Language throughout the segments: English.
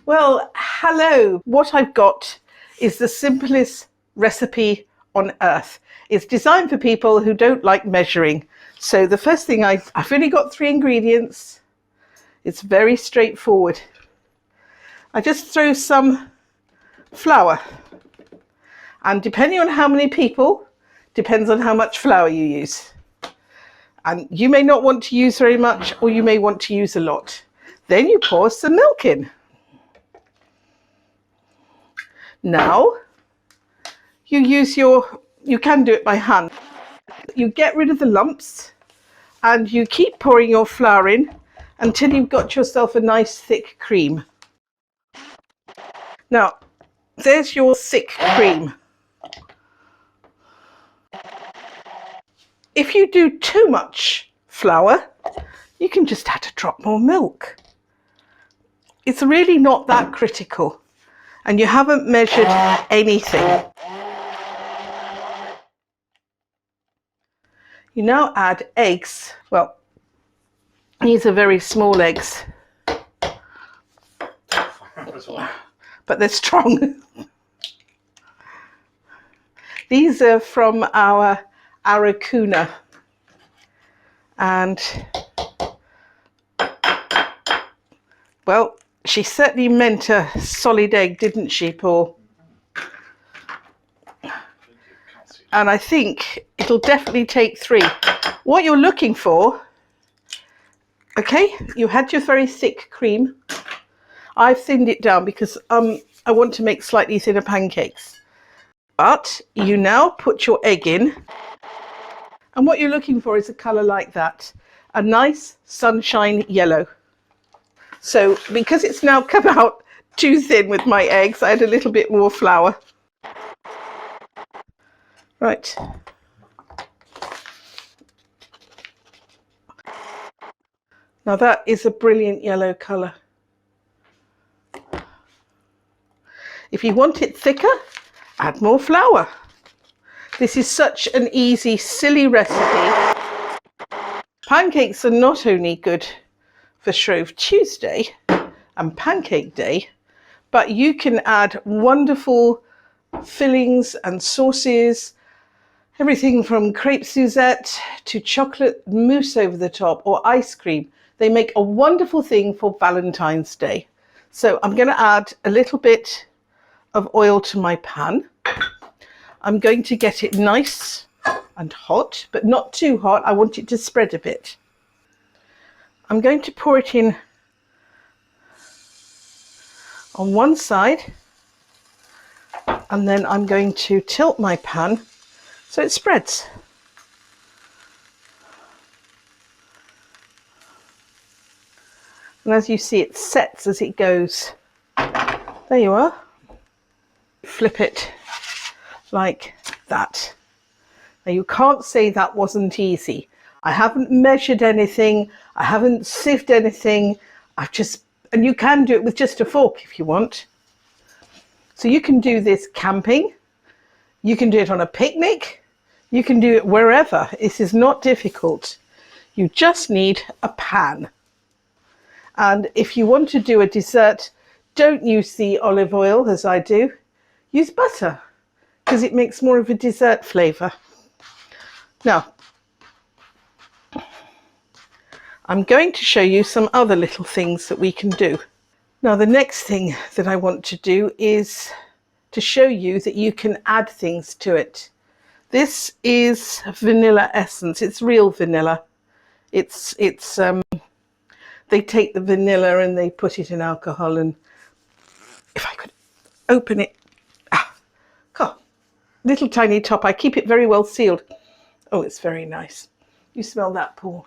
Well, hello. What I've got is the simplest recipe on earth. It's designed for people who don't like measuring. So the first thing, I've only got 3 ingredients. It's very straightforward. I just throw some flour. And depending on how many people, depends on how much flour you use. And you may not want to use very much, or you may want to use a lot. Then you pour some milk in. Now, you can do it by hand. You get rid of the lumps and you keep pouring your flour in until you've got yourself a nice thick cream. Now, there's your thick cream. If you do too much flour, you can just add a drop more milk. It's really not that critical, and you haven't measured anything. You now add eggs. Well, these are very small eggs, but they're strong. These are from our Aracuna, and well, she certainly meant a solid egg, didn't she, Paul? And I think it'll definitely take 3. What you're looking for, okay, you had your very thick cream. I've thinned it down because I want to make slightly thinner pancakes. But you now put your egg in, and what you're looking for is a colour like that, a nice sunshine yellow. So because it's now come out too thin with my eggs, I add a little bit more flour. Right. Now that is a brilliant yellow colour. If you want it thicker, add more flour. This is such an easy, silly recipe. Pancakes are not only good for Shrove Tuesday and Pancake Day, but you can add wonderful fillings and sauces, everything from crepe Suzette to chocolate mousse over the top or ice cream. They make a wonderful thing for Valentine's Day. So I'm going to add a little bit of oil to my pan. I'm going to get it nice and hot, but not too hot. I want it to spread a bit. I'm going to pour it in on one side, and then I'm going to tilt my pan so it spreads. And as you see, it sets as it goes. There you are. Flip it like that. Now you can't say that wasn't easy. I haven't measured anything. I haven't sieved anything. And you can do it with just a fork if you want. So you can do this camping. You can do it on a picnic. You can do it wherever. This is not difficult. You just need a pan. And if you want to do a dessert, don't use the olive oil as I do. Use butter, because it makes more of a dessert flavour. Now, I'm going to show you some other little things that we can do. Now, the next thing that I want to do is to show you that you can add things to it. This is vanilla essence. It's real vanilla. They take the vanilla and they put it in alcohol, and if I could open it, God, little tiny top. I keep it very well sealed. Oh, it's very nice. You smell that, Paul?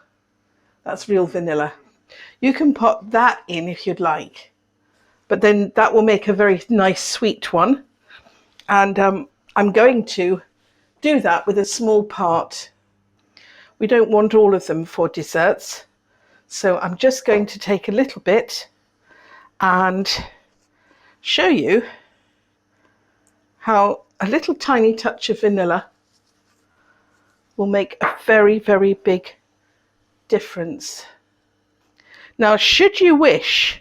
That's real vanilla. You can put that in if you'd like, but then that will make a very nice sweet one. And I'm going to do that with a small part. We don't want all of them for desserts. So I'm just going to take a little bit and show you how a little tiny touch of vanilla will make a very, very big difference. Now, should you wish,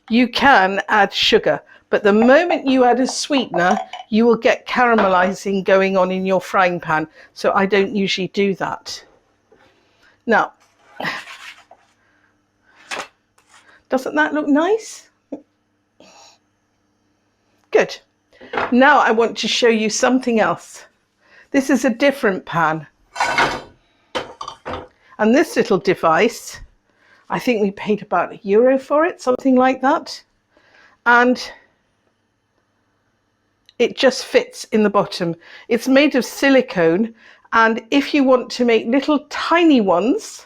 you can add sugar, but the moment you add a sweetener, you will get caramelizing going on in your frying pan. So I don't usually do that. Now, doesn't that look nice? Good. Now I want to show you something else. This is a different pan. And this little device, I think we paid about €1 for it, something like that. And it just fits in the bottom. It's made of silicone, and if you want to make little tiny ones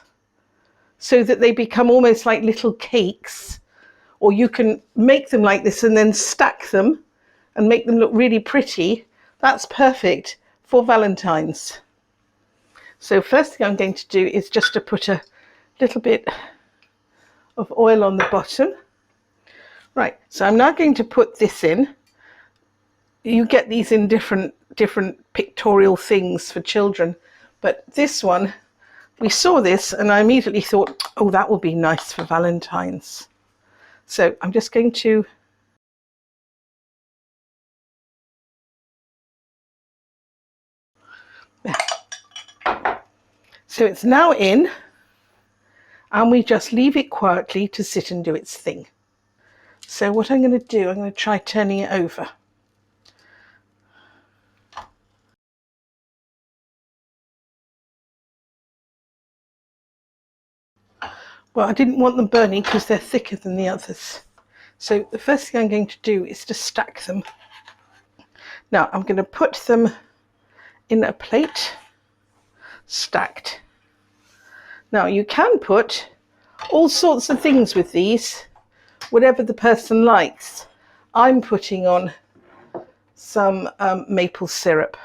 so that they become almost like little cakes, or you can make them like this and then stack them and make them look really pretty, that's perfect for Valentines. So first thing I'm going to do is just to put a little bit of oil on the bottom. Right, so I'm now going to put this in. You get these in different pictorial things for children, but this one, we saw this and I immediately thought, oh, that will be nice for Valentine's. So I'm just going to so it's now in, and we just leave it quietly to sit and do its thing. So what I'm going to do, I'm going to try turning it over. Well, I didn't want them burning because they're thicker than the others. So the first thing I'm going to do is to stack them. Now I'm going to put them in a plate, stacked. Now you can put all sorts of things with these, whatever the person likes. I'm putting on some maple syrup.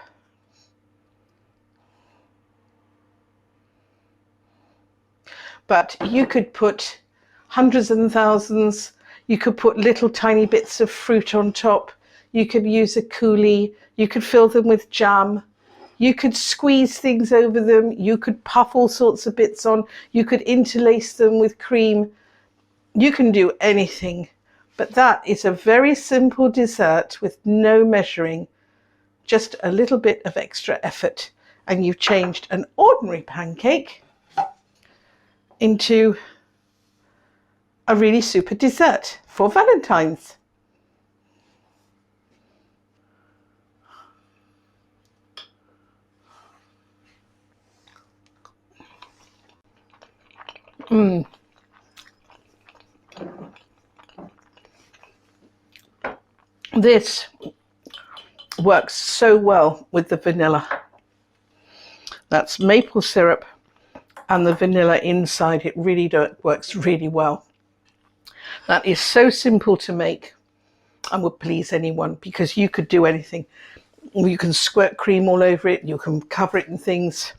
But you could put hundreds and thousands. You could put little tiny bits of fruit on top. You could use a coulis. You could fill them with jam. You could squeeze things over them. You could puff all sorts of bits on. You could interlace them with cream. You can do anything. But that is a very simple dessert with no measuring. Just a little bit of extra effort. And you've changed an ordinary pancake into a really super dessert for Valentine's. This works so well with the vanilla. That's maple syrup and the vanilla inside. It really works really well. That is so simple to make and would please anyone, because you could do anything. You can squirt cream all over it. You can cover it in things.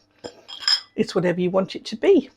It's whatever you want it to be.